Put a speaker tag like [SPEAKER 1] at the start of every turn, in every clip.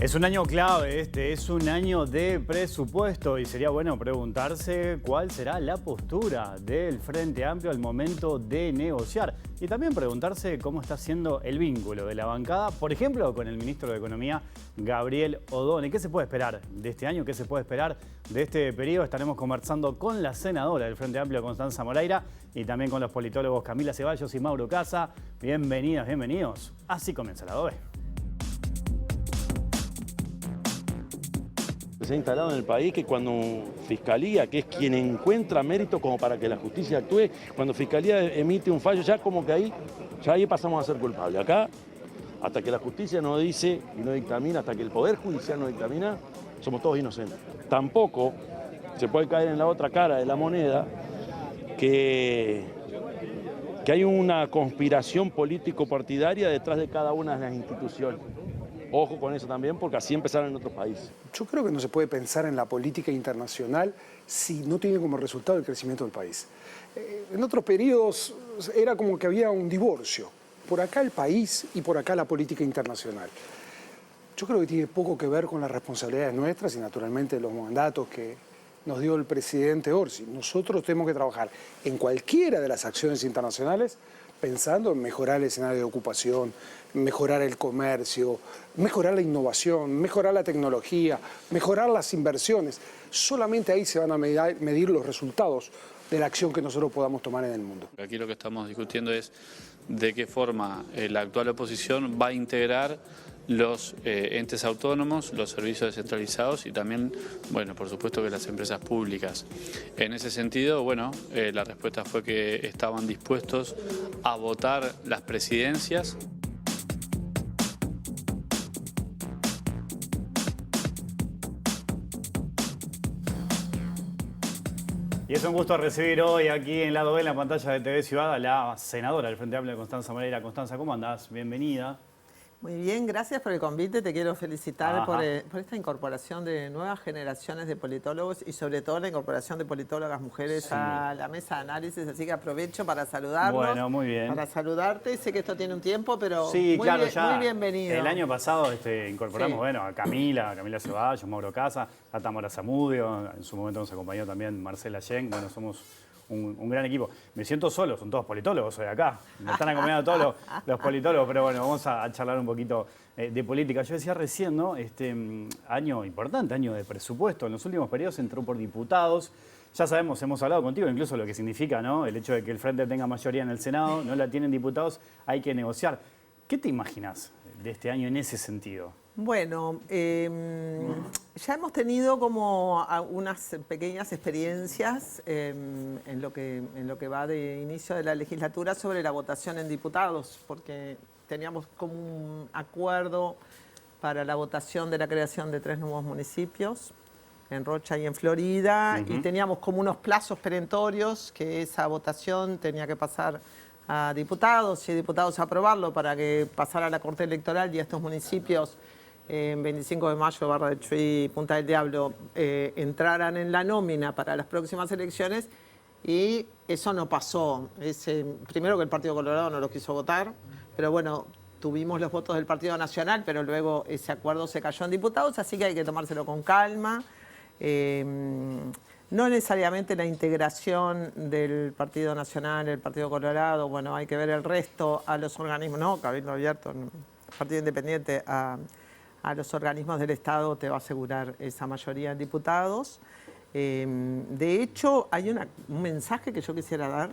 [SPEAKER 1] Es un año clave es un año de presupuesto y sería bueno preguntarse cuál será la postura del Frente Amplio al momento de negociar y también preguntarse cómo está siendo el vínculo de la bancada, por ejemplo, con el ministro de Economía, Gabriel Odone. ¿Qué se puede esperar de este año? ¿Qué se puede esperar de este periodo? Estaremos conversando con la senadora del Frente Amplio, Constanza Moreira, y también con los politólogos Camila Ceballos y Mauro Casa. Bienvenidas, bienvenidos. Así comienza la OE.
[SPEAKER 2] Se ha instalado en el país que cuando Fiscalía, que es quien encuentra méritos como para que la justicia actúe, cuando Fiscalía emite un fallo, ya como que ahí pasamos a ser culpables. Acá, hasta que la justicia no dice y no dictamina, hasta que el Poder Judicial no dictamina, somos todos inocentes. Tampoco se puede caer en la otra cara de la moneda que hay una conspiración político-partidaria detrás de cada una de las instituciones. Ojo con eso también, porque así empezaron en otros países.
[SPEAKER 3] Yo creo que no se puede pensar en la política internacional si no tiene como resultado el crecimiento del país. En otros periodos era como que había un divorcio. Por acá el país y por acá la política internacional. Yo creo que tiene poco que ver con las responsabilidades nuestras y naturalmente los mandatos que nos dio el presidente Orsi. Nosotros tenemos que trabajar en cualquiera de las acciones internacionales pensando en mejorar el escenario de ocupación, mejorar el comercio, mejorar la innovación, mejorar la tecnología, mejorar las inversiones. Solamente ahí se van a medir los resultados de la acción que nosotros podamos tomar en el mundo.
[SPEAKER 4] Aquí lo que estamos discutiendo es de qué forma la actual oposición va a integrar los entes autónomos, los servicios descentralizados y también, bueno, por supuesto que las empresas públicas. En ese sentido, bueno, la respuesta fue que estaban dispuestos a votar las presidencias.
[SPEAKER 1] Y es un gusto recibir hoy aquí en Lado B, en la pantalla de TV Ciudad, a la senadora del Frente Amplio, Constanza Moreira. Constanza, ¿cómo andás? Bienvenida.
[SPEAKER 5] Muy bien, gracias por el convite. Te quiero felicitar por esta incorporación de nuevas generaciones de politólogos y sobre todo la incorporación de politólogas mujeres a la mesa de análisis. Así que aprovecho para saludarlos.
[SPEAKER 1] Bueno, muy bien.
[SPEAKER 5] Para saludarte. Sé que esto tiene un tiempo, pero
[SPEAKER 1] sí,
[SPEAKER 5] muy,
[SPEAKER 1] claro,
[SPEAKER 5] bien,
[SPEAKER 1] ya
[SPEAKER 5] muy bienvenido.
[SPEAKER 1] El año pasado incorporamos a Camila Ceballos, Mauro Casa, a Tamara Zamudio. En su momento nos acompañó también Marcela Yen. Bueno, somos un gran equipo. Me siento solo, son todos politólogos hoy acá. Me están acompañando todos los politólogos, pero bueno, vamos a charlar un poquito de política. Yo decía recién, ¿no? Año importante, año de presupuesto. En los últimos periodos entró por diputados. Ya sabemos, hemos hablado contigo, incluso lo que significa, ¿no? El hecho de que el Frente tenga mayoría en el Senado, no la tienen diputados, hay que negociar. ¿Qué te imaginas de este año en ese sentido?
[SPEAKER 5] Bueno, ya hemos tenido como unas pequeñas experiencias en lo que va de inicio de la legislatura sobre la votación en diputados, porque teníamos como un acuerdo para la votación de la creación de 3 nuevos municipios, en Rocha y en Florida, y teníamos como unos plazos perentorios que esa votación tenía que pasar a diputados y diputados a aprobarlo para que pasara a la Corte Electoral y a estos municipios en 25 de mayo, Barra del Chuy y Punta del Diablo, entraran en la nómina para las próximas elecciones, y eso no pasó. Primero que el Partido Colorado no lo quiso votar, pero bueno, tuvimos los votos del Partido Nacional, pero luego ese acuerdo se cayó en diputados, así que hay que tomárselo con calma. No necesariamente la integración del Partido Nacional, el Partido Colorado, bueno, hay que ver el resto a los organismos, no, Cabildo Abierto, Partido Independiente, a los organismos del Estado te va a asegurar esa mayoría en diputados. De hecho, hay un mensaje que yo quisiera dar.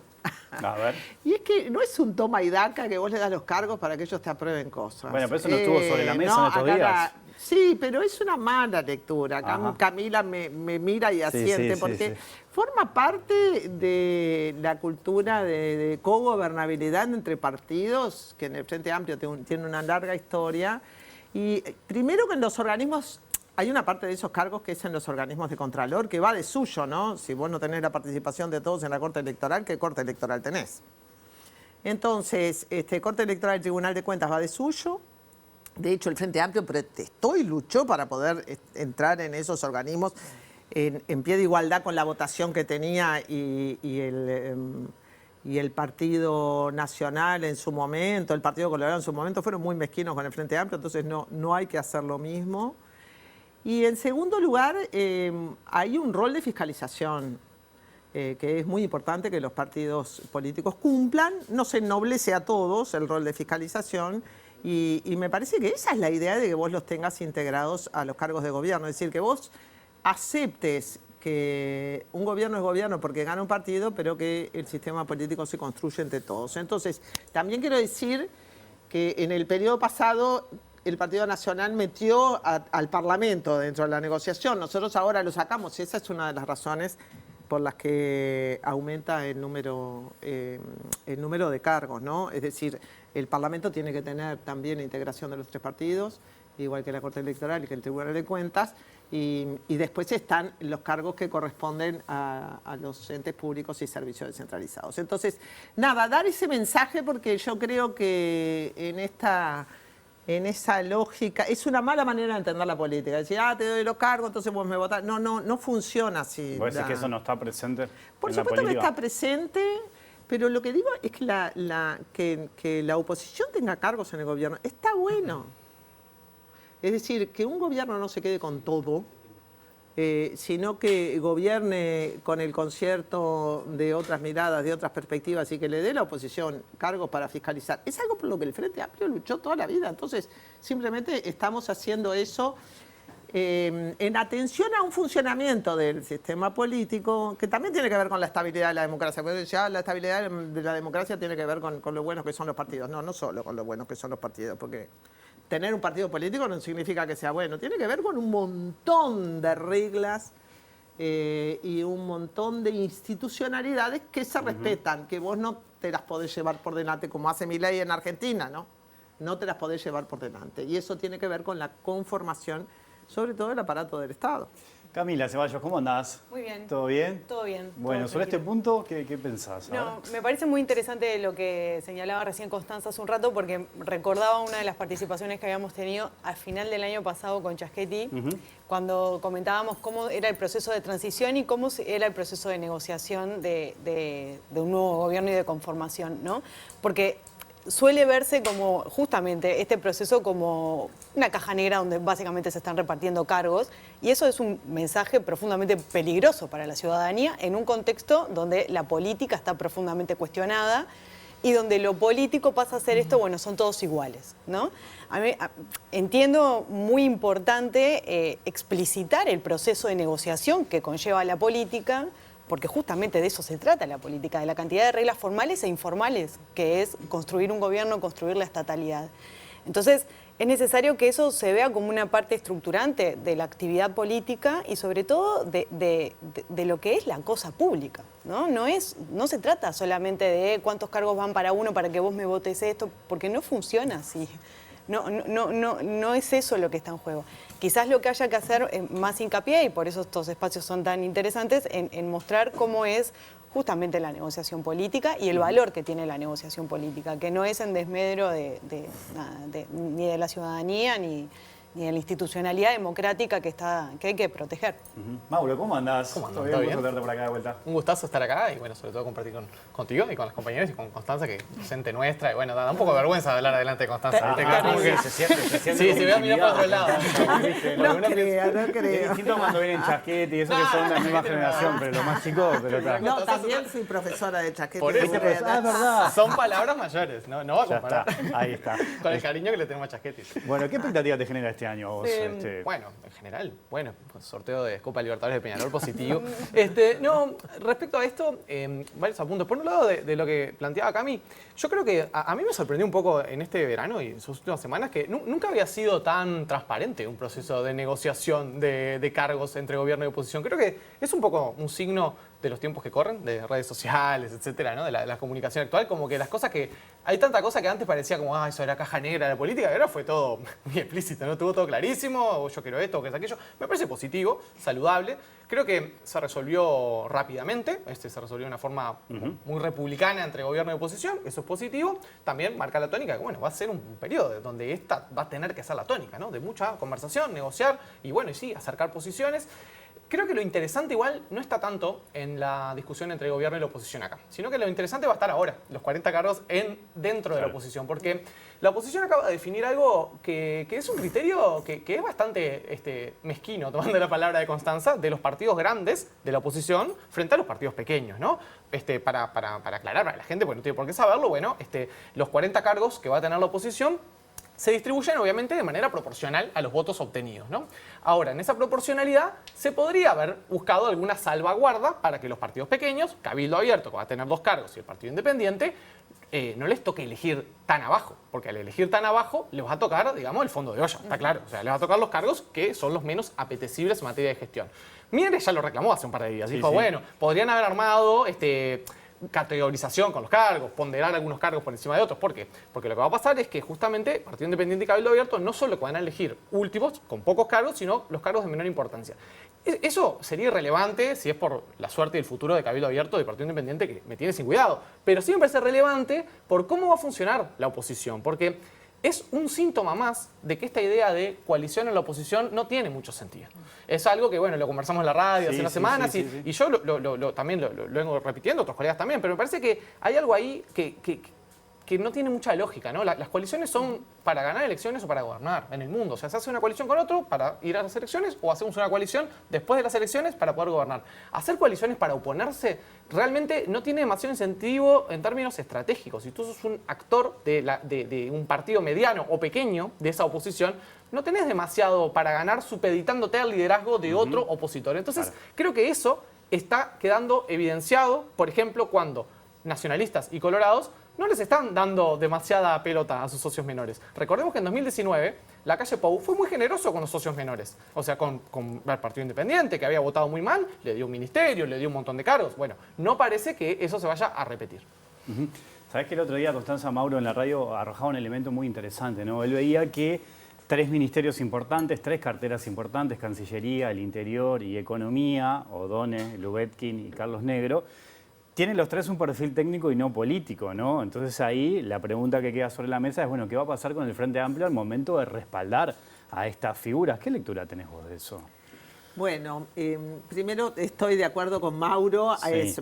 [SPEAKER 1] A ver.
[SPEAKER 5] Y es que no es un toma y daca que vos le das los cargos para que ellos te aprueben cosas.
[SPEAKER 1] Bueno, pero eso no estuvo sobre la mesa en estos días.
[SPEAKER 5] Sí, pero es una mala lectura. Camila me mira y asiente, porque forma parte de la cultura de cogobernabilidad entre partidos, que en el Frente Amplio tiene una larga historia. Y primero que en los organismos, hay una parte de esos cargos que es en los organismos de Contralor, que va de suyo, ¿no? Si vos no tenés la participación de todos en la Corte Electoral, ¿qué Corte Electoral tenés? Entonces, Corte Electoral y Tribunal de Cuentas va de suyo. De hecho, el Frente Amplio protestó y luchó para poder entrar en esos organismos en pie de igualdad con la votación que tenía y el Partido Nacional en su momento, el Partido Colorado en su momento, fueron muy mezquinos con el Frente Amplio, entonces no hay que hacer lo mismo. Y en segundo lugar, hay un rol de fiscalización que es muy importante que los partidos políticos cumplan. No se ennoblece a todos el rol de fiscalización y me parece que esa es la idea de que vos los tengas integrados a los cargos de gobierno. Es decir, que vos aceptes que un gobierno es gobierno porque gana un partido, pero que el sistema político se construye entre todos. Entonces, también quiero decir que en el periodo pasado el Partido Nacional metió al Parlamento dentro de la negociación. Nosotros ahora lo sacamos y esa es una de las razones por las que aumenta el número de cargos, ¿no? Es decir, el Parlamento tiene que tener también la integración de los tres partidos, igual que la Corte Electoral y que el Tribunal de Cuentas, y después están los cargos que corresponden a los entes públicos y servicios descentralizados. Entonces, nada, dar ese mensaje porque yo creo que en esa lógica, es una mala manera de entender la política. Decir, te doy los cargos, entonces vos me votás. No funciona así.
[SPEAKER 1] ¿Vos decís que eso no está presente
[SPEAKER 5] Por
[SPEAKER 1] en la
[SPEAKER 5] supuesto que
[SPEAKER 1] política?
[SPEAKER 5] está presente, pero lo que digo es que la oposición tenga cargos en el gobierno. Está bueno. Es decir, que un gobierno no se quede con todo, sino que gobierne con el concierto de otras miradas, de otras perspectivas y que le dé a la oposición cargos para fiscalizar. Es algo por lo que el Frente Amplio luchó toda la vida. Entonces, simplemente estamos haciendo eso en atención a un funcionamiento del sistema político que también tiene que ver con la estabilidad de la democracia. Porque ya la estabilidad de la democracia tiene que ver con lo buenos que son los partidos. No solo con lo buenos que son los partidos, porque tener un partido político no significa que sea bueno. Tiene que ver con un montón de reglas y un montón de institucionalidades que se respetan, que vos no te las podés llevar por delante, como hace Milei en Argentina, ¿no? No te las podés llevar por delante. Y eso tiene que ver con la conformación, sobre todo del aparato del Estado.
[SPEAKER 1] Camila Ceballos, ¿cómo andás?
[SPEAKER 6] Muy bien.
[SPEAKER 1] ¿Todo bien?
[SPEAKER 6] Todo bien.
[SPEAKER 1] Bueno,
[SPEAKER 6] todo
[SPEAKER 1] sobre este
[SPEAKER 6] tranquilo.
[SPEAKER 1] punto, ¿qué pensás? A
[SPEAKER 6] No,
[SPEAKER 1] ver.
[SPEAKER 6] me parece muy interesante lo que señalaba recién Constanza hace un rato, porque recordaba una de las participaciones que habíamos tenido al final del año pasado con Chaschetti, cuando comentábamos cómo era el proceso de transición y cómo era el proceso de negociación de un nuevo gobierno y de conformación, ¿no? Porque suele verse como justamente este proceso como una caja negra donde básicamente se están repartiendo cargos, y eso es un mensaje profundamente peligroso para la ciudadanía en un contexto donde la política está profundamente cuestionada y donde lo político pasa a ser esto, bueno, son todos iguales, ¿no? Entiendo muy importante explicitar el proceso de negociación que conlleva la política, porque justamente de eso se trata la política, de la cantidad de reglas formales e informales, que es construir un gobierno, construir la estatalidad. Entonces, es necesario que eso se vea como una parte estructurante de la actividad política y sobre todo de lo que es la cosa pública, ¿no? No se trata solamente de cuántos cargos van para uno para que vos me votes esto, porque no funciona así. No es eso lo que está en juego. Quizás lo que haya que hacer más hincapié, y por eso estos espacios son tan interesantes, en mostrar cómo es justamente la negociación política y el valor que tiene la negociación política, que no es en desmedro ni de la ciudadanía ni de la institucionalidad democrática que hay que proteger.
[SPEAKER 1] Mauro, ¿cómo andás?
[SPEAKER 7] ¿Cómo andás?
[SPEAKER 1] ¿Todo bien?
[SPEAKER 7] ¿Todo
[SPEAKER 1] Un
[SPEAKER 7] bien?
[SPEAKER 1] gusto tenerte por acá de vuelta.
[SPEAKER 7] Un gustazo estar acá y bueno, sobre todo compartir contigo y con las compañeras y con Constanza, que es docente nuestra. Y bueno, da un poco de vergüenza hablar adelante de Constanza. ¿viste?
[SPEAKER 1] Ah,
[SPEAKER 7] Como que-
[SPEAKER 1] se siente
[SPEAKER 7] Sí, se ve a mirar para otro lado.
[SPEAKER 5] No creo.
[SPEAKER 1] Es distinto cuando vienen Chasquete y eso que son de la misma generación, pero lo más chico, pero está.
[SPEAKER 5] No, también fui profesora de Chaqueta.
[SPEAKER 7] Por eso.
[SPEAKER 1] Ah, es verdad.
[SPEAKER 7] Son palabras mayores, no va a
[SPEAKER 1] Ya
[SPEAKER 7] comparar.
[SPEAKER 1] está, ahí está.
[SPEAKER 7] Con el cariño que le tenemos a Chasquetti.
[SPEAKER 1] Bueno, ¿qué expectativa te genera este año a vos?
[SPEAKER 7] Bueno, en general, bueno, pues, sorteo de Copa Libertadores de Peñarol positivo. No, respecto a esto, varios apuntes. Por un lado, de lo que planteaba Cami, yo creo que a mí me sorprendió un poco en este verano y en sus últimas semanas que nunca había sido tan transparente un proceso de negociación de cargos entre gobierno y oposición. Creo que es un poco un signo de los tiempos que corren, de redes sociales, etcétera, ¿no? De la comunicación actual, como que las cosas que... Hay tanta cosa que antes parecía como, eso era caja negra de la política, y ahora fue todo muy explícito, ¿no? Tuvo todo clarísimo, o yo quiero esto, o que es aquello. Me parece positivo, saludable. Creo que se resolvió rápidamente, se resolvió de una forma muy republicana entre gobierno y oposición, eso es positivo. También marca la tónica que, bueno, va a ser un periodo donde esta va a tener que ser la tónica, ¿no? De mucha conversación, negociar y, bueno, y sí, acercar posiciones. creo que lo interesante igual no está tanto en la discusión entre el gobierno y la oposición acá, sino que lo interesante va a estar ahora, los 40 cargos dentro de la oposición, porque la oposición acaba de definir algo que es un criterio que es bastante mezquino, tomando la palabra de Constanza, de los partidos grandes de la oposición frente a los partidos pequeños, ¿no? Para aclarar para la gente, porque no tiene por qué saberlo, bueno, los 40 cargos que va a tener la oposición se distribuyen obviamente de manera proporcional a los votos obtenidos, ¿no? Ahora, en esa proporcionalidad se podría haber buscado alguna salvaguarda para que los partidos pequeños, Cabildo Abierto, que va a tener 2 cargos, y el Partido Independiente, no les toque elegir tan abajo, porque al elegir tan abajo les va a tocar, digamos, el fondo de olla, está claro. O sea, les va a tocar los cargos que son los menos apetecibles en materia de gestión. Mieres ya lo reclamó hace un par de días. Dijo, bueno, podrían haber armado categorización con los cargos, ponderar algunos cargos por encima de otros. ¿Por qué? Porque lo que va a pasar es que justamente Partido Independiente y Cabildo Abierto no solo van a elegir últimos con pocos cargos, sino los cargos de menor importancia. Eso sería irrelevante si es por la suerte y el futuro de Cabildo Abierto y Partido Independiente, que me tiene sin cuidado. Pero sí me parece relevante por cómo va a funcionar la oposición, porque es un síntoma más de que esta idea de coalición en la oposición no tiene mucho sentido. Es algo que, bueno, lo conversamos en la radio hace unas semanas y yo también lo vengo repitiendo, otros colegas también, pero me parece que hay algo ahí que no tiene mucha lógica, ¿no? Las coaliciones son para ganar elecciones o para gobernar en el mundo. O sea, se hace una coalición con otro para ir a las elecciones o hacemos una coalición después de las elecciones para poder gobernar. Hacer coaliciones para oponerse realmente no tiene demasiado incentivo en términos estratégicos. Si tú sos un actor de un partido mediano o pequeño de esa oposición, no tenés demasiado para ganar supeditándote al liderazgo de otro opositor. Entonces, creo que eso está quedando evidenciado, por ejemplo, cuando nacionalistas y colorados no les están dando demasiada pelota a sus socios menores. Recordemos que en 2019 la calle Pou fue muy generoso con los socios menores. O sea, con el Partido Independiente, que había votado muy mal, le dio un ministerio, le dio un montón de cargos. Bueno, no parece que eso se vaya a repetir.
[SPEAKER 1] ¿Sabés que el otro día Constanza Mauro en la radio arrojaba un elemento muy interesante, ¿no? Él veía que 3 ministerios importantes, 3 carteras importantes, Cancillería, el Interior y Economía, O'Donnell, Lubetkin y Carlos Negro, tienen los 3 un perfil técnico y no político, ¿no? Entonces ahí la pregunta que queda sobre la mesa es, bueno, ¿qué va a pasar con el Frente Amplio al momento de respaldar a estas figuras? ¿Qué lectura tenés vos de eso?
[SPEAKER 5] Bueno, primero estoy de acuerdo con Mauro.
[SPEAKER 1] Sí.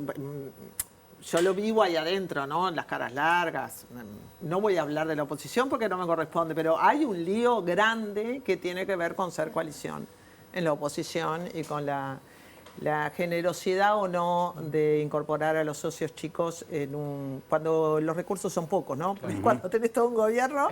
[SPEAKER 5] Yo lo vivo ahí adentro, ¿no? En las caras largas. No voy a hablar de la oposición porque no me corresponde, pero hay un lío grande que tiene que ver con ser coalición en la oposición y con la generosidad o no de incorporar a los socios chicos cuando los recursos son pocos, ¿no? Porque cuando tenés todo un gobierno,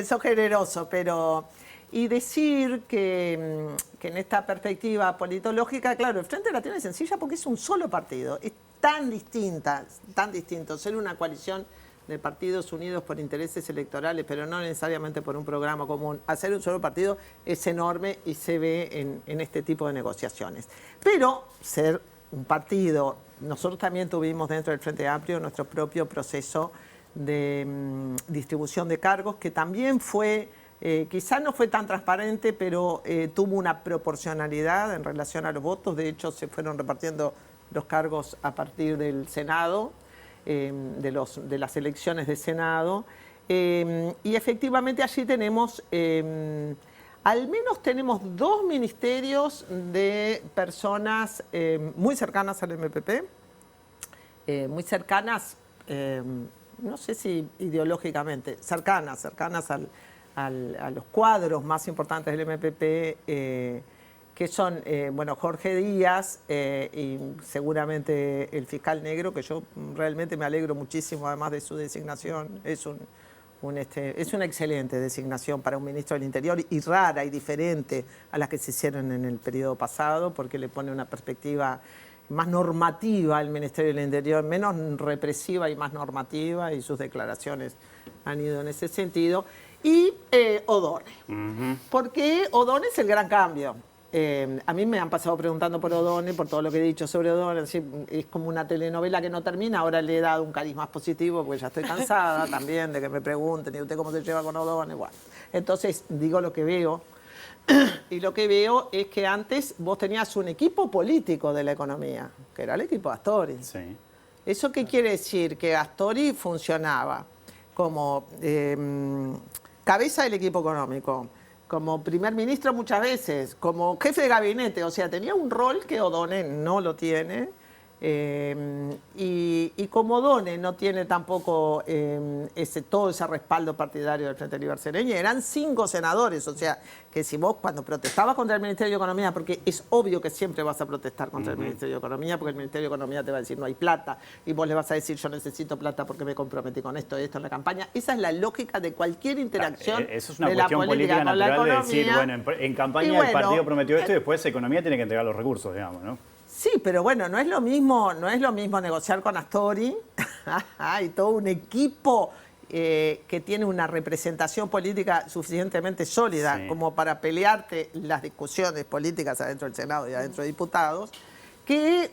[SPEAKER 5] sos generoso, pero... Y decir que en esta perspectiva politológica, claro, el Frente la tiene sencilla porque es un solo partido. Es tan distinto ser una coalición de partidos unidos por intereses electorales, pero no necesariamente por un programa común. Hacer un solo partido es enorme y se ve en este tipo de negociaciones. Pero ser un partido, nosotros también tuvimos dentro del Frente Amplio nuestro propio proceso de distribución de cargos, que también fue, quizás no fue tan transparente, pero tuvo una proporcionalidad en relación a los votos. De hecho, se fueron repartiendo los cargos a partir del Senado, de las elecciones de Senado, y efectivamente allí tenemos, al menos tenemos 2 ministerios de personas muy cercanas al MPP, muy cercanas, no sé si ideológicamente, cercanas a los cuadros más importantes del MPP, que son, bueno, Jorge Díaz y seguramente el fiscal Negro, que yo realmente me alegro muchísimo, además de su designación. Es una excelente designación para un ministro del Interior y rara y diferente a las que se hicieron en el periodo pasado, porque le pone una perspectiva más normativa al Ministerio del Interior, menos represiva y más normativa, y sus declaraciones han ido en ese sentido. Y O'Donnell, porque O'Donnell es el gran cambio. A mí me han pasado preguntando por O'Donnell, por todo lo que he dicho sobre O'Donnell. Es como una telenovela que no termina. Ahora le he dado un cariz más positivo porque ya estoy cansada también de que me pregunten, ¿y usted cómo se lleva con O'Donnell? Bueno, entonces digo lo que veo. Y lo que veo es que antes vos tenías un equipo político de la economía, que era el equipo Astori.
[SPEAKER 1] Sí.
[SPEAKER 5] ¿Eso qué quiere decir? Que Astori funcionaba como cabeza del equipo económico, como primer ministro muchas veces, como jefe de gabinete, o sea, tenía un rol que O'Donnell no lo tiene. Y como O'Donnell no tiene tampoco todo ese respaldo partidario del Frente Libre Sereño, eran 5 senadores, o sea, que si vos cuando protestabas contra el Ministerio de Economía, porque es obvio que siempre vas a protestar contra el Ministerio de Economía, porque el Ministerio de Economía te va a decir no hay plata, y vos le vas a decir yo necesito plata porque me comprometí con esto y esto en la campaña. Esa es la lógica de cualquier interacción
[SPEAKER 1] eso es una
[SPEAKER 5] de la
[SPEAKER 1] cuestión
[SPEAKER 5] política con la
[SPEAKER 1] natural de
[SPEAKER 5] economía.
[SPEAKER 1] decir, bueno, en campaña el partido prometió esto y después Economía tiene que entregar los recursos, digamos, ¿no?
[SPEAKER 5] Sí, pero bueno, no es lo mismo negociar con Astori y todo un equipo que tiene una representación política suficientemente sólida como para pelearte las discusiones políticas adentro del Senado y adentro de diputados, que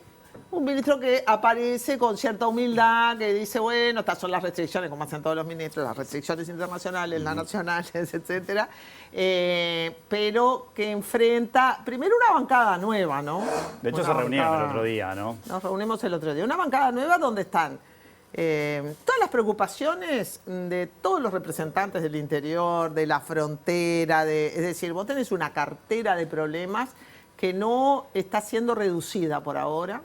[SPEAKER 5] un ministro que aparece con cierta humildad, que dice, bueno, estas son las restricciones, como hacen todos los ministros, las restricciones internacionales, las nacionales, etcétera, pero que enfrenta, primero, una bancada nueva, ¿no?
[SPEAKER 1] De hecho, se reunieron el otro día, ¿no?
[SPEAKER 5] Nos reunimos el otro día. Una bancada nueva donde están todas las preocupaciones de todos los representantes del interior, de la frontera, es decir, vos tenés una cartera de problemas que no está siendo reducida por ahora.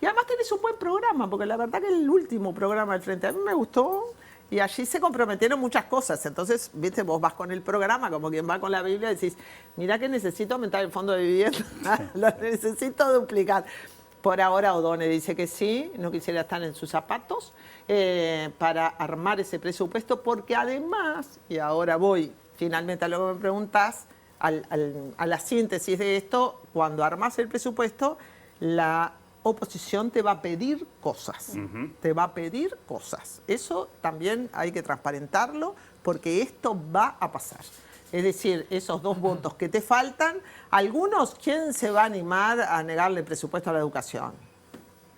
[SPEAKER 5] Y además tenés un buen programa, porque la verdad que el último programa del Frente a mí me gustó y allí se comprometieron muchas cosas. Entonces, viste, vos vas con el programa, como quien va con la Biblia, y decís, mirá que necesito aumentar el fondo de vivienda, lo necesito duplicar. Por ahora O'Donnell dice que sí, no quisiera estar en sus zapatos para armar ese presupuesto, porque además, y ahora voy finalmente a lo que me preguntás, a la síntesis de esto, cuando armás el presupuesto, la oposición te va a pedir cosas, te va a pedir cosas. Eso también hay que transparentarlo porque esto va a pasar. Es decir, esos 2 votos que te faltan, algunos, ¿quién se va a animar a negarle presupuesto a la educación?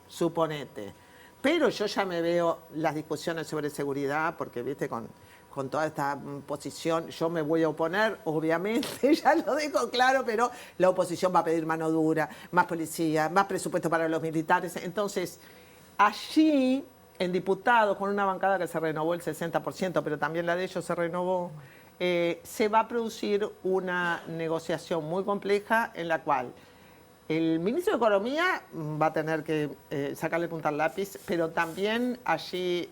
[SPEAKER 5] Suponete. Pero yo ya me veo las discusiones sobre seguridad, porque, viste, con toda esta posición, yo me voy a oponer, obviamente, ya lo dejo claro, pero la oposición va a pedir mano dura, más policía, más presupuesto para los militares. Entonces, allí, en diputados, con una bancada que se renovó el 60%, pero también la de ellos se renovó, se va a producir una negociación muy compleja en la cual el ministro de Economía va a tener que sacarle punta al lápiz, pero también allí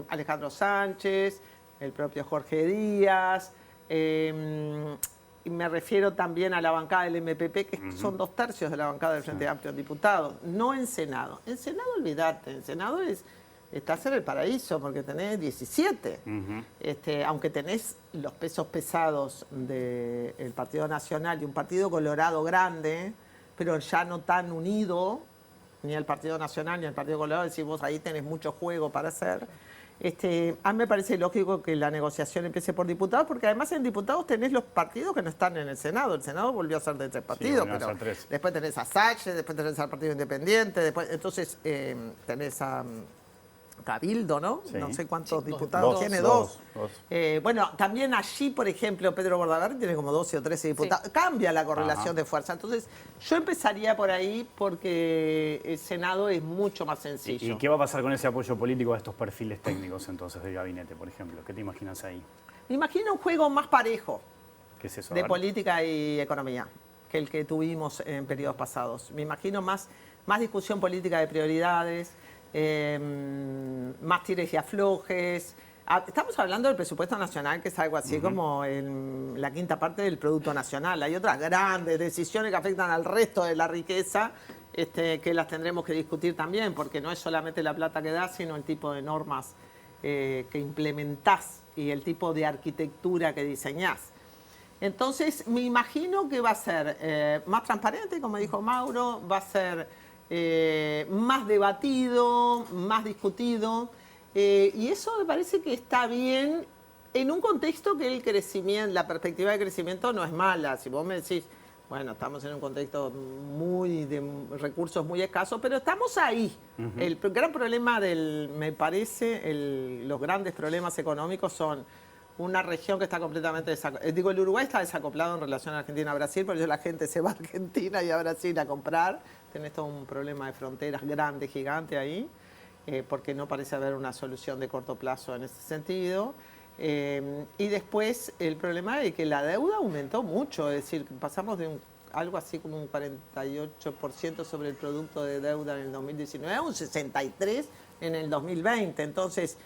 [SPEAKER 5] Alejandro Sánchez, el propio Jorge Díaz, y me refiero también a la bancada del MPP, que son 2/3 de la bancada del Frente Amplio en diputados, no en Senado. En Senado, olvídate, en Senado estás en el paraíso porque tenés 17. Aunque tenés los pesos pesados del Partido Nacional y un Partido Colorado grande, pero ya no tan unido, ni el Partido Nacional ni el Partido Colorado, decís vos ahí tenés mucho juego para hacer. A mí me parece lógico que la negociación empiece por diputados, porque además en diputados tenés los partidos que no están en el Senado. El Senado volvió a ser de 3 partidos, pero después tenés a Sánchez, después tenés al Partido Independiente, después entonces tenés a Cabildo, ¿no? Sí. No sé cuántos diputados tiene, 2. Bueno, también allí, por ejemplo, Pedro Bordaberry tiene como 12 o 13 diputados. Sí. Cambia la correlación de fuerza. Entonces, yo empezaría por ahí porque el Senado es mucho más sencillo.
[SPEAKER 1] ¿Y qué va a pasar con ese apoyo político a estos perfiles técnicos entonces del gabinete, por ejemplo? ¿Qué te imaginas ahí?
[SPEAKER 5] Me imagino un juego más parejo.
[SPEAKER 1] ¿Qué es eso?
[SPEAKER 5] De política y economía que el que tuvimos en periodos pasados. Me imagino más discusión política de prioridades, más tires y aflojes. Estamos hablando del presupuesto nacional, que es algo así como la quinta parte del Producto Nacional. Hay otras grandes decisiones que afectan al resto de la riqueza, que las tendremos que discutir también, porque no es solamente la plata que das, sino el tipo de normas que implementás y el tipo de arquitectura que diseñás. Entonces, me imagino que va a ser más transparente, como dijo Mauro, va a ser más debatido, más discutido, y eso me parece que está bien en un contexto que el crecimiento, la perspectiva de crecimiento no es mala. Si vos me decís, bueno, estamos en un contexto de recursos muy escasos, pero estamos ahí. El gran problema me parece, los grandes problemas económicos son una región que está completamente desacoplada. El Uruguay está desacoplado en relación a Argentina y Brasil, por eso la gente se va a Argentina y a Brasil a comprar. Tenés todo un problema de fronteras grande, gigante ahí, porque no parece haber una solución de corto plazo en ese sentido. Y después el problema es que la deuda aumentó mucho, es decir, pasamos de algo así como un 48% sobre el producto de deuda en el 2019 a un 63% en el 2020. Entonces,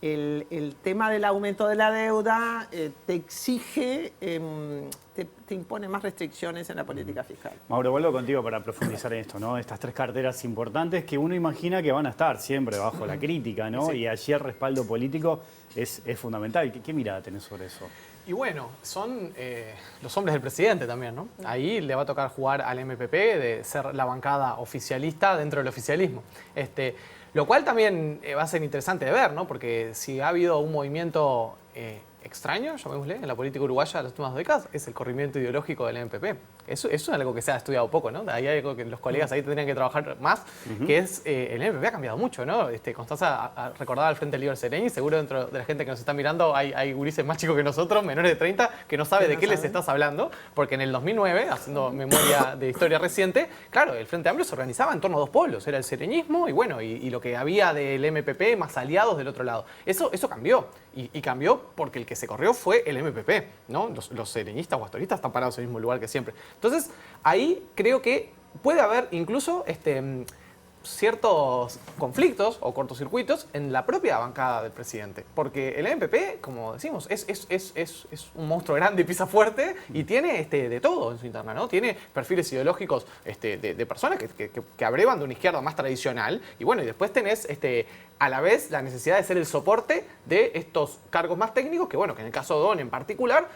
[SPEAKER 5] el tema del aumento de la deuda te exige, te impone más restricciones en la política fiscal.
[SPEAKER 1] Mauro, vuelvo contigo para profundizar en esto, ¿no? Estas tres carteras importantes que uno imagina que van a estar siempre bajo la crítica, ¿no? Sí. Y allí el respaldo político es fundamental. ¿Qué mirada tenés sobre eso?
[SPEAKER 7] Y bueno, son los hombres del presidente también, ¿no? Ahí le va a tocar jugar al MPP de ser la bancada oficialista dentro del oficialismo. Lo cual también va a ser interesante de ver, ¿no? Porque si ha habido un movimiento extraño, llamémosle, en la política uruguaya de las últimas décadas, es el corrimiento ideológico del MPP. Eso es algo que se ha estudiado poco, ¿no? Hay algo que los colegas ahí tendrían que trabajar más, que es el MPP ha cambiado mucho, ¿no? Constanza recordaba al Frente Libre del Sereñi, seguro dentro de la gente que nos está mirando hay gurises más chicos que nosotros, menores de 30, que no sabe de qué les estás hablando, porque en el 2009, haciendo memoria de historia reciente, claro, el Frente Amplio se organizaba en torno a dos polos, era el sereñismo y bueno, y lo que había del MPP más aliados del otro lado. Eso cambió, y cambió porque el que se corrió fue el MPP, ¿no? Los sereñistas o astoristas están parados en el mismo lugar que siempre. Entonces, ahí creo que puede haber incluso ciertos conflictos o cortocircuitos en la propia bancada del presidente. Porque el MPP, como decimos, es un monstruo grande y pisa fuerte y tiene de todo en su interna, ¿no? Tiene perfiles ideológicos de personas que abrevan de una izquierda más tradicional. Y bueno, y después tenés a la vez la necesidad de ser el soporte de estos cargos más técnicos, que bueno, que en el caso de Don en particular,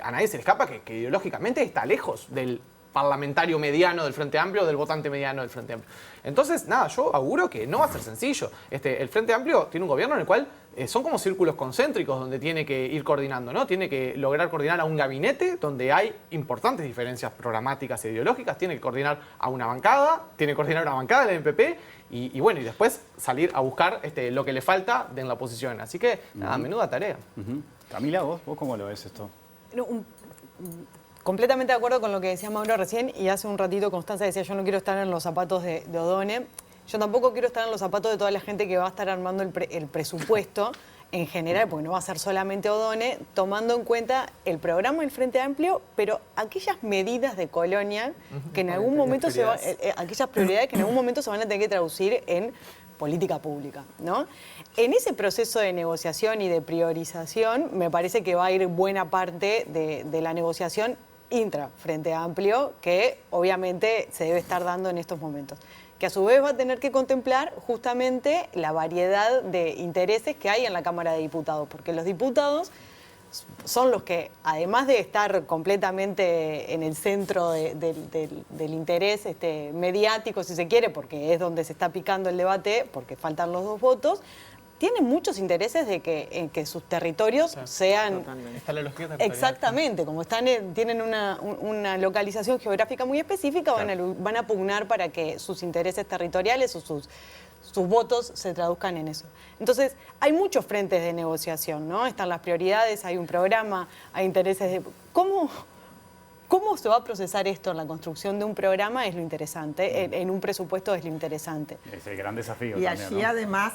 [SPEAKER 7] a nadie se le escapa que ideológicamente está lejos del parlamentario mediano del Frente Amplio, del votante mediano del Frente Amplio. Entonces, nada, yo auguro que no va a ser sencillo. El Frente Amplio tiene un gobierno en el cual son como círculos concéntricos donde tiene que ir coordinando, ¿no? Tiene que lograr coordinar a un gabinete donde hay importantes diferencias programáticas e ideológicas, tiene que coordinar a una bancada, tiene que coordinar a una bancada del MPP y bueno, y después salir a buscar lo que le falta en la oposición. Así que, nada, menuda tarea.
[SPEAKER 1] Camila, ¿vos cómo lo ves esto?
[SPEAKER 6] Completamente de acuerdo con lo que decía Mauro recién, y hace un ratito Constanza decía, yo no quiero estar en los zapatos de Odone. Yo tampoco quiero estar en los zapatos de toda la gente que va a estar armando el presupuesto en general, porque no va a ser solamente Odone, tomando en cuenta el programa del Frente Amplio, pero aquellas medidas de Colonia que en algún momento aquellas prioridades que en algún momento se van a tener que traducir en política pública, ¿no? En ese proceso de negociación y de priorización, me parece que va a ir buena parte de la negociación intra Frente Amplio, que obviamente se debe estar dando en estos momentos, que a su vez va a tener que contemplar justamente la variedad de intereses que hay en la Cámara de Diputados, porque los diputados son los que, además de estar completamente en el centro del interés mediático, si se quiere, porque es donde se está picando el debate, porque faltan los 2 votos, tienen muchos intereses de que sus territorios sean...
[SPEAKER 7] Está la lógica territorial.
[SPEAKER 6] Exactamente, como tienen una localización geográfica muy específica, van a pugnar para que sus intereses territoriales o sus votos se traduzcan en eso. Entonces, hay muchos frentes de negociación, ¿no? Están las prioridades, hay un programa, hay intereses de... ¿Cómo se va a procesar esto en la construcción de un programa? Es lo interesante, en un presupuesto es lo interesante.
[SPEAKER 1] Es el gran desafío
[SPEAKER 5] y
[SPEAKER 1] también,
[SPEAKER 5] allí,
[SPEAKER 1] ¿no?
[SPEAKER 5] además,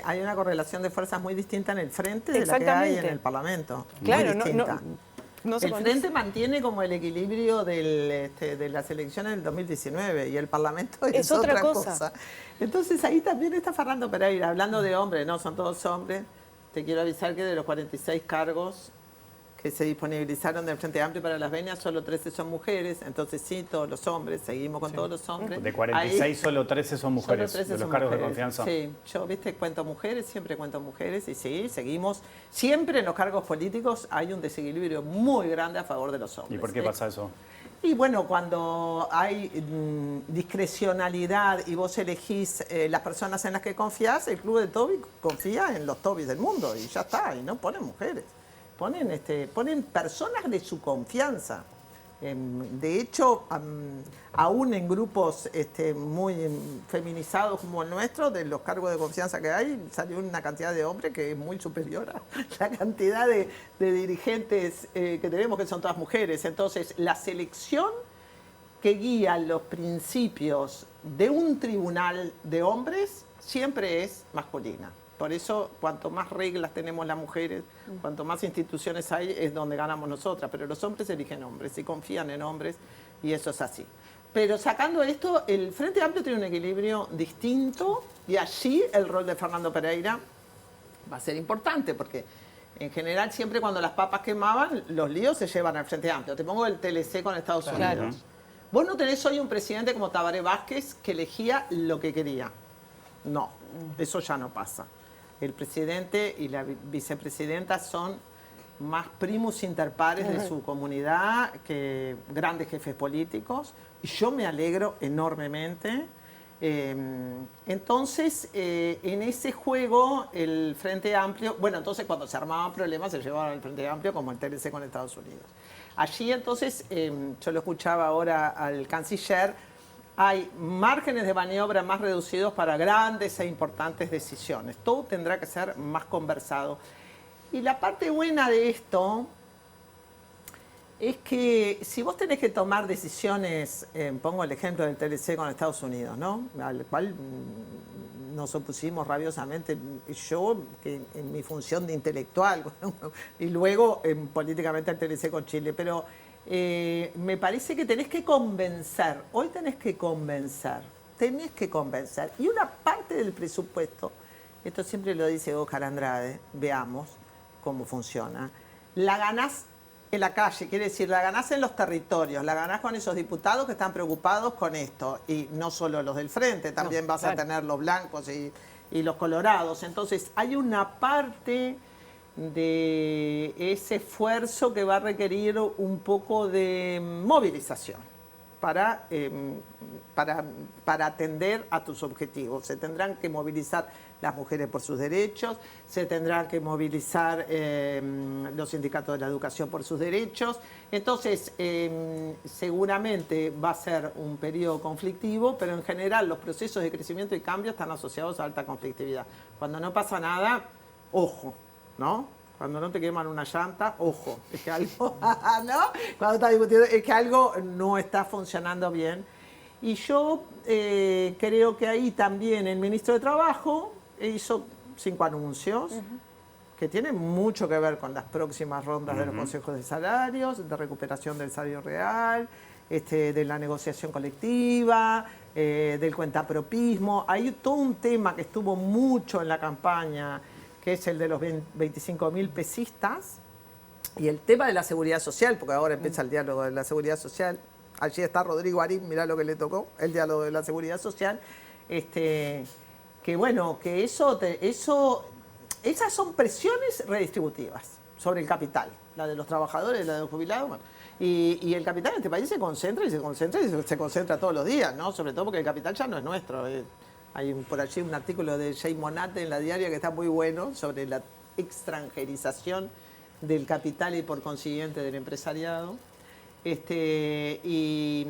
[SPEAKER 5] hay una correlación de fuerzas muy distinta en el frente de la que hay en el Parlamento.
[SPEAKER 6] Claro,
[SPEAKER 5] el frente mantiene como el equilibrio de las elecciones del 2019 y el Parlamento es otra cosa. Entonces ahí también está Fernando Pereira, hablando de hombres, no son todos hombres. Te quiero avisar que de los 46 cargos que se disponibilizaron del Frente Amplio para las venias, solo 13 son mujeres, entonces sí, todos los hombres, seguimos con todos los hombres.
[SPEAKER 1] De 46, ahí, solo 13 son mujeres,
[SPEAKER 5] 13
[SPEAKER 1] de los
[SPEAKER 5] son
[SPEAKER 1] cargos
[SPEAKER 5] mujeres.
[SPEAKER 1] de confianza.
[SPEAKER 5] Sí, yo, cuento mujeres, siempre cuento mujeres, y sí, seguimos. Siempre en los cargos políticos hay un desequilibrio muy grande a favor de los hombres.
[SPEAKER 1] ¿Y por qué pasa eso?
[SPEAKER 5] Y bueno, cuando hay discrecionalidad y vos elegís las personas en las que confías, el Club de Toby confía en los Tobys del mundo, y ya está, y no ponen mujeres. Ponen personas de su confianza. De hecho, aún en grupos muy feminizados como el nuestro, de los cargos de confianza que hay, salió una cantidad de hombres que es muy superior a la cantidad de dirigentes que tenemos, que son todas mujeres. Entonces, la selección que guía los principios de un tribunal de hombres siempre es masculina. Por eso, cuanto más reglas tenemos las mujeres, cuanto más instituciones hay, es donde ganamos nosotras. Pero los hombres eligen hombres y confían en hombres, y eso es así. Pero sacando esto, el Frente Amplio tiene un equilibrio distinto, y allí el rol de Fernando Pereira va a ser importante, porque en general siempre cuando las papas quemaban, los líos se llevan al Frente Amplio. Te pongo el TLC con Estados Unidos. Vos no tenés hoy un presidente como Tabaré Vázquez que elegía lo que quería. No, eso ya no pasa. El presidente y la vicepresidenta son más primus inter pares de su comunidad que grandes jefes políticos. Y yo me alegro enormemente. Entonces, en ese juego, el Frente Amplio, bueno, entonces cuando se armaban problemas se llevaban al Frente Amplio como el TLC con Estados Unidos. Allí entonces, yo lo escuchaba ahora al canciller, hay márgenes de maniobra más reducidos para grandes e importantes decisiones. Todo tendrá que ser más conversado. Y la parte buena de esto es que si vos tenés que tomar decisiones, pongo el ejemplo del TLC con Estados Unidos, ¿no? Al cual nos opusimos rabiosamente, yo que en mi función de intelectual y luego políticamente al TLC con Chile, pero me parece que tenés que convencer, hoy tenés que convencer, y una parte del presupuesto, esto siempre lo dice Óscar Andrade, veamos cómo funciona, la ganás en la calle, quiere decir, la ganás en los territorios, la ganás con esos diputados que están preocupados con esto, y no solo los del frente, también vas a tener los blancos y los colorados. Entonces, hay una parte de ese esfuerzo que va a requerir un poco de movilización para atender a tus objetivos. Se tendrán que movilizar las mujeres por sus derechos, se tendrán que movilizar los sindicatos de la educación por sus derechos. Entonces, seguramente va a ser un periodo conflictivo, pero en general los procesos de crecimiento y cambio están asociados a alta conflictividad. Cuando no pasa nada, ojo, ¿no? Cuando no te queman una llanta, ojo, es que algo, ¿no? Cuando estás discutiendo, es que algo no está funcionando bien. Y yo creo que ahí también el ministro de Trabajo hizo 5 anuncios que tienen mucho que ver con las próximas rondas de los consejos de salarios, de recuperación del salario real, de la negociación colectiva, del cuentapropismo. Hay todo un tema que estuvo mucho en la campaña, que es el de los 25.000 pesistas, y el tema de la seguridad social, porque ahora empieza el diálogo de la seguridad social. Allí está Rodrigo Arín, mirá lo que le tocó, el diálogo de la seguridad social. Que bueno, que esas son presiones redistributivas sobre el capital, la de los trabajadores, la de los jubilados. Bueno, y el capital en este país se concentra y se concentra todos los días, ¿no? Sobre todo porque el capital ya no es nuestro. Hay por allí un artículo de Jay Monate en La Diaria que está muy bueno sobre la extranjerización del capital y por consiguiente del empresariado. Y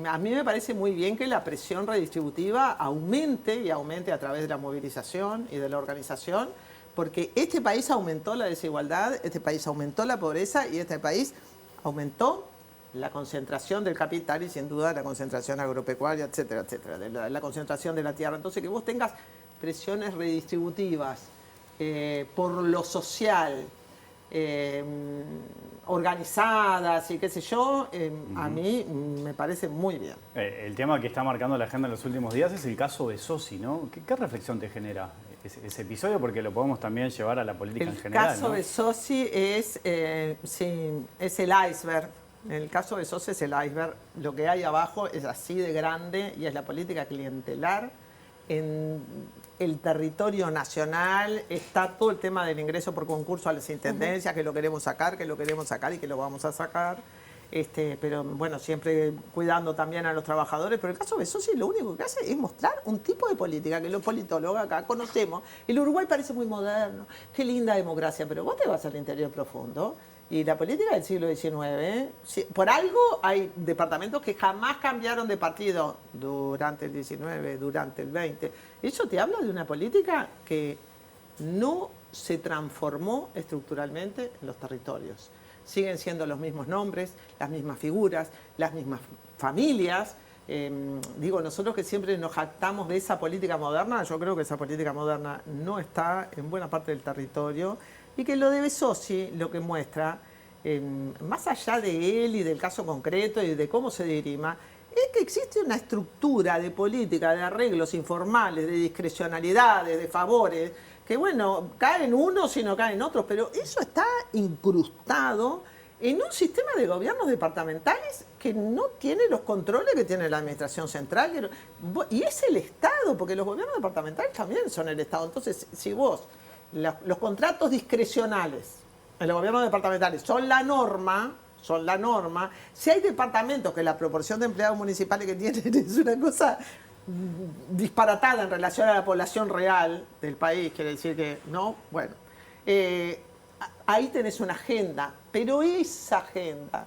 [SPEAKER 5] a mí me parece muy bien que la presión redistributiva aumente y aumente a través de la movilización y de la organización, porque este país aumentó la desigualdad, este país aumentó la pobreza y este país aumentó la concentración del capital y sin duda la concentración agropecuaria, etcétera, etcétera, la concentración de la tierra. Entonces, que vos tengas presiones redistributivas por lo social, organizadas y qué sé yo, a mí me parece muy bien.
[SPEAKER 1] El tema que está marcando la agenda en los últimos días es el caso de Sossi, ¿no? ¿Qué reflexión te genera ese episodio? Porque lo podemos también llevar a la política en general.
[SPEAKER 5] El caso de Sossi es el iceberg. En el caso de Sossi es el iceberg. Lo que hay abajo es así de grande y es la política clientelar. En el territorio nacional está todo el tema del ingreso por concurso a las intendencias, que lo queremos sacar y que lo vamos a sacar. Pero bueno, siempre cuidando también a los trabajadores. Pero el caso de Sossi lo único que hace es mostrar un tipo de política que los politólogos acá conocemos. El Uruguay parece muy moderno, qué linda democracia, pero vos te vas al interior profundo. Y la política del siglo XIX, por algo hay departamentos que jamás cambiaron de partido durante el XIX, durante el XX. Eso te habla de una política que no se transformó estructuralmente en los territorios. Siguen siendo los mismos nombres, las mismas figuras, las mismas familias, Digo, nosotros que siempre nos jactamos de esa política moderna, yo creo que esa política moderna no está en buena parte del territorio y que lo de Besosi lo que muestra, más allá de él y del caso concreto y de cómo se dirima, es que existe una estructura de política, de arreglos informales, de discrecionalidades, de favores, que bueno, caen unos y no caen otros, pero eso está incrustado en un sistema de gobiernos departamentales que no tiene los controles que tiene la administración central. Y es el Estado, porque los gobiernos departamentales también son el Estado. Entonces, si vos, los contratos discrecionales en los gobiernos departamentales son la norma, si hay departamentos que la proporción de empleados municipales que tienen es una cosa disparatada en relación a la población real del país, quiere decir que no, bueno, ahí tenés una agenda, pero esa agenda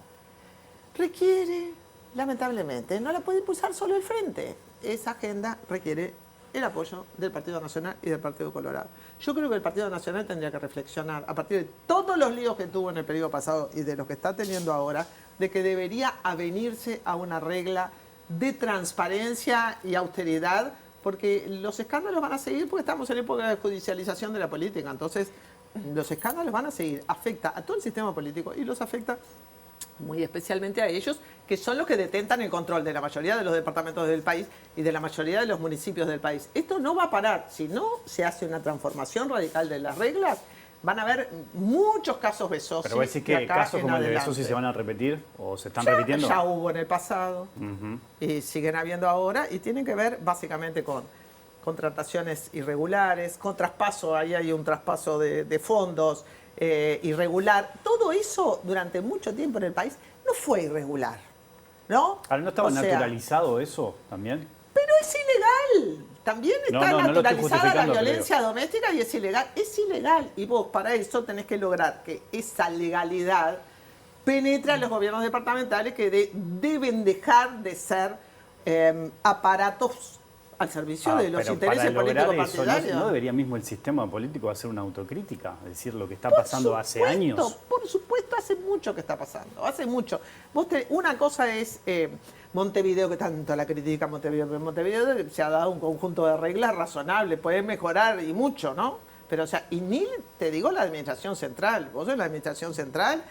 [SPEAKER 5] requiere, lamentablemente, no la puede impulsar solo el Frente, esa agenda requiere el apoyo del Partido Nacional y del Partido Colorado. Yo creo que el Partido Nacional tendría que reflexionar, a partir de todos los líos que tuvo en el periodo pasado y de los que está teniendo ahora, de que debería avenirse a una regla de transparencia y austeridad, porque los escándalos van a seguir porque estamos en época de judicialización de la política. Entonces, los escándalos van a seguir. Afecta a todo el sistema político y los afecta muy especialmente a ellos, que son los que detentan el control de la mayoría de los departamentos del país y de la mayoría de los municipios del país. Esto no va a parar. Si no se hace una transformación radical de las reglas, van a haber muchos casos Besosi.
[SPEAKER 1] Pero voy a decir que casos como el de Besosi se van a repetir o se están repitiendo.
[SPEAKER 5] Ya hubo en el pasado y siguen habiendo ahora y tienen que ver básicamente con contrataciones irregulares, con traspaso, ahí hay un traspaso de fondos irregular. Todo eso durante mucho tiempo en el país no fue irregular, ¿no?
[SPEAKER 1] Ahora, ¿no estaba naturalizado eso también?
[SPEAKER 5] Pero es ilegal. También está naturalizada la violencia doméstica y es ilegal. Es ilegal. Y vos para eso tenés que lograr que esa legalidad penetre a los gobiernos departamentales que deben dejar de ser aparatos al servicio de los intereses políticos partidarios.
[SPEAKER 1] ¿No debería mismo el sistema político hacer una autocrítica? Es decir, lo que está pasando hace años.
[SPEAKER 5] Por supuesto, hace mucho que está pasando, hace mucho. Una cosa es Montevideo, que tanto la critica Montevideo, pero Montevideo se ha dado un conjunto de reglas razonables, puede mejorar y mucho, ¿no? Pero, o sea, y ni te digo la administración central. Vos en la administración central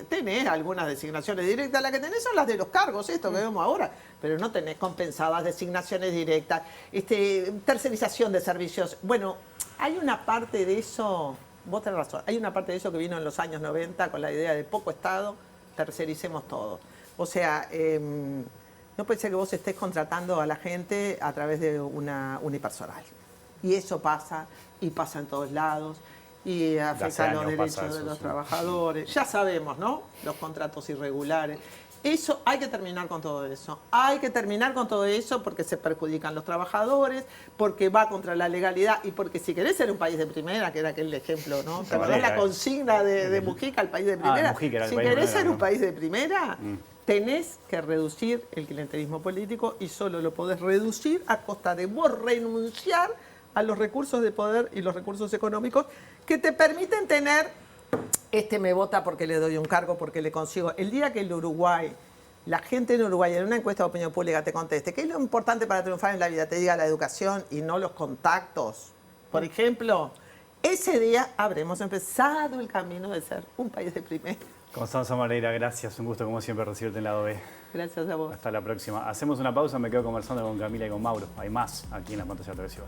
[SPEAKER 5] tenés algunas designaciones directas, las que tenés son las de los cargos, esto que vemos ahora, pero no tenés compensadas designaciones directas, tercerización de servicios. Bueno, hay una parte de eso, vos tenés razón, hay una parte de eso que vino en los años 90 con la idea de poco Estado, tercericemos todo. O sea, no puede ser que vos estés contratando a la gente a través de una unipersonal. Y eso pasa, y pasa en todos lados. Y afecta a los derechos de los trabajadores. Ya sabemos, ¿no? Los contratos irregulares. Eso, hay que terminar con todo eso. Hay que terminar con todo eso porque se perjudican los trabajadores, porque va contra la legalidad y porque si querés ser un país de primera, que era aquel ejemplo, ¿no? ¿Te acordás la consigna de Mujica, el país de primera? Si querés ser un país de primera, tenés que reducir el clientelismo político y solo lo podés reducir a costa de vos renunciar a los recursos de poder y los recursos económicos que te permiten tener, me vota porque le doy un cargo, porque le consigo. El día que en Uruguay, la gente en Uruguay en una encuesta de opinión pública te conteste, ¿qué es lo importante para triunfar en la vida? Te diga la educación y no los contactos. Por ejemplo, ese día habremos empezado el camino de ser un país de primera.
[SPEAKER 1] Constanza Moreira, gracias. Un gusto, como siempre, recibirte en Lado B.
[SPEAKER 5] Gracias a vos.
[SPEAKER 1] Hasta la próxima. Hacemos una pausa, me quedo conversando con Camila y con Mauro. Hay más aquí en la pantalla televisiva.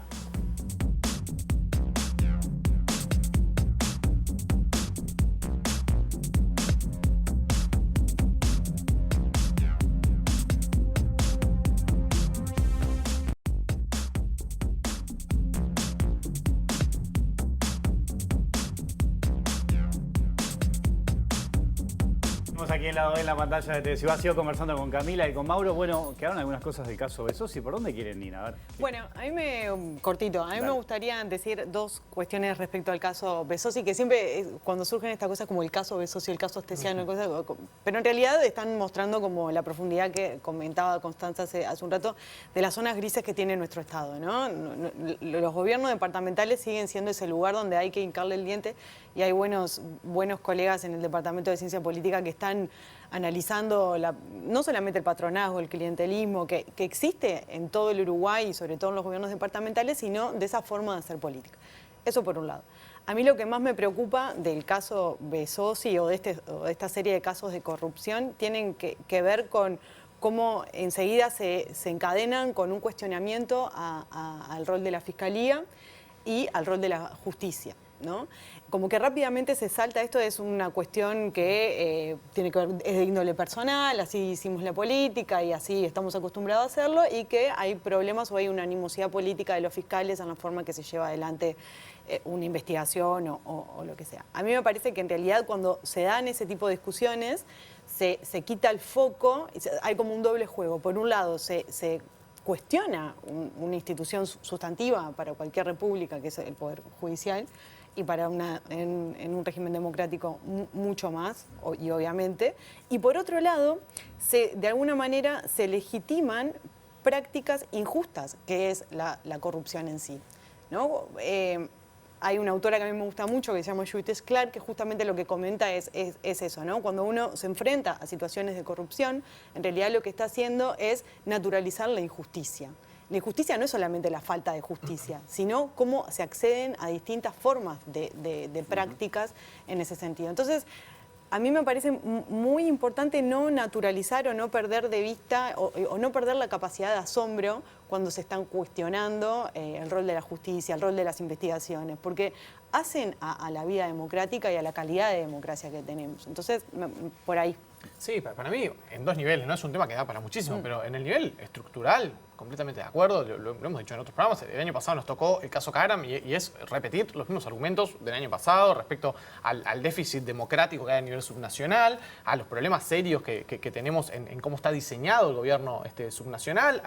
[SPEAKER 1] Aquí en Lado B, en la pantalla de televisión. Sigo conversando con Camila y con Mauro. Bueno, quedaron algunas cosas del caso Besosi. ¿Por dónde quieren ir? A ver.
[SPEAKER 6] Bueno, a mí me gustaría decir dos cuestiones respecto al caso Besosi, que siempre cuando surgen estas cosas como el caso Besosi, el caso Astesiano, pero en realidad están mostrando como la profundidad que comentaba Constanza hace un rato de las zonas grises que tiene nuestro Estado, ¿no? Los gobiernos departamentales siguen siendo ese lugar donde hay que hincarle el diente y hay buenos colegas en el Departamento de Ciencia Política que están analizando no solamente el patronazgo, el clientelismo que existe en todo el Uruguay y sobre todo en los gobiernos departamentales, sino de esa forma de hacer política. Eso por un lado. A mí lo que más me preocupa del caso Besosi o de esta serie de casos de corrupción tienen que ver con cómo enseguida se encadenan con un cuestionamiento al rol de la Fiscalía y al rol de la justicia, ¿no? Como que rápidamente se salta, esto es una cuestión que tiene que ver, es de índole personal, así hicimos la política y así estamos acostumbrados a hacerlo, y que hay problemas o hay una animosidad política de los fiscales en la forma que se lleva adelante una investigación o lo que sea. A mí me parece que en realidad cuando se dan ese tipo de discusiones se quita el foco, hay como un doble juego. Por un lado se cuestiona una institución sustantiva para cualquier república, que es el Poder Judicial, y para en un régimen democrático mucho más, y obviamente. Y por otro lado, de alguna manera se legitiman prácticas injustas, que es la corrupción en sí, ¿no? Hay una autora que a mí me gusta mucho que se llama Judith Clark, que justamente lo que comenta es eso, ¿no? Cuando uno se enfrenta a situaciones de corrupción, en realidad lo que está haciendo es naturalizar la injusticia. La injusticia no es solamente la falta de justicia, sino cómo se acceden a distintas formas de prácticas en ese sentido. Entonces, a mí me parece muy importante no naturalizar o no perder de vista o no perder la capacidad de asombro cuando se están cuestionando el rol de la justicia, el rol de las investigaciones, porque hacen a la vida democrática y a la calidad de democracia que tenemos. Entonces, por ahí.
[SPEAKER 7] Sí, para mí, en dos niveles, no es un tema que da para muchísimo, pero en el nivel estructural, completamente de acuerdo, lo hemos dicho en otros programas, el año pasado nos tocó el caso Karam y es repetir los mismos argumentos del año pasado respecto al déficit democrático que hay a nivel subnacional, a los problemas serios que tenemos en cómo está diseñado el gobierno subnacional.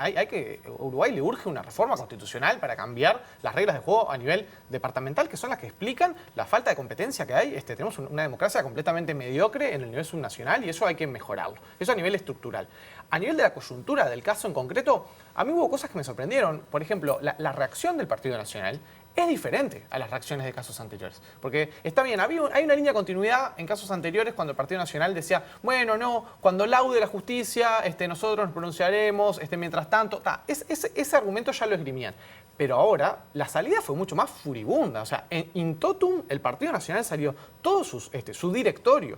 [SPEAKER 7] Uruguay le urge una reforma constitucional para cambiar las reglas de juego a nivel departamental, que son las que explican la falta de competencia que hay. Tenemos una democracia completamente mediocre en el nivel subnacional y eso hay que mejorarlo. Eso a nivel estructural. A nivel de la coyuntura del caso en concreto, a mí hubo cosas que me sorprendieron. Por ejemplo, la reacción del Partido Nacional es diferente a las reacciones de casos anteriores. Porque está bien, hay una línea de continuidad en casos anteriores cuando el Partido Nacional decía, bueno, no, cuando laude la justicia, nosotros nos pronunciaremos, mientras tanto, ese argumento ya lo esgrimían. Pero ahora la salida fue mucho más furibunda. O sea, in totum el Partido Nacional salió todo su directorio,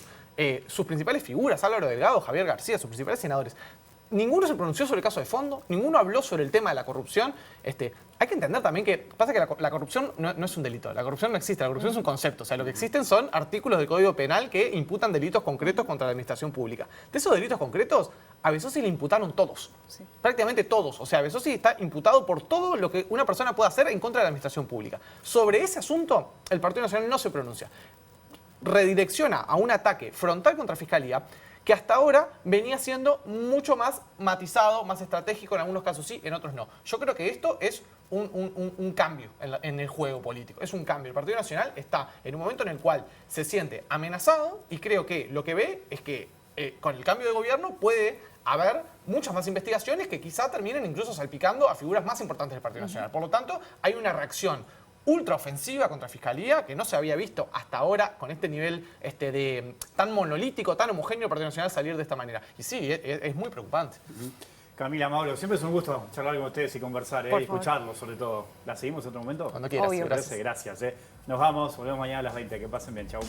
[SPEAKER 7] sus principales figuras, Álvaro Delgado, Javier García, sus principales senadores. Ninguno se pronunció sobre el caso de fondo, ninguno habló sobre el tema de la corrupción. Hay que entender también que pasa que la corrupción no es un delito, la corrupción no existe, la corrupción es un concepto. O sea, lo que existen son artículos del Código Penal que imputan delitos concretos contra la administración pública. De esos delitos concretos, a Besosi le imputaron todos, sí. Prácticamente todos. O sea, Besosi está imputado por todo lo que una persona puede hacer en contra de la administración pública. Sobre ese asunto, el Partido Nacional no se pronuncia. Redirecciona a un ataque frontal contra Fiscalía, que hasta ahora venía siendo mucho más matizado, más estratégico, en algunos casos sí, en otros no. Yo creo que esto es un cambio en el juego político, es un cambio. El Partido Nacional está en un momento en el cual se siente amenazado y creo que lo que ve es que con el cambio de gobierno puede haber muchas más investigaciones que quizá terminen incluso salpicando a figuras más importantes del Partido Nacional. Por lo tanto, hay una reacción ultraofensiva contra Fiscalía que no se había visto hasta ahora con este nivel de tan monolítico, tan homogéneo el Partido Nacional salir de esta manera. Y sí, es muy preocupante.
[SPEAKER 1] Camila, Mauro, siempre es un gusto charlar con ustedes y conversar y escucharlos sobre todo. ¿La seguimos en otro momento?
[SPEAKER 7] Cuando quieras.
[SPEAKER 1] Gracias. Nos vamos, volvemos mañana a las 20. Que pasen bien, chau.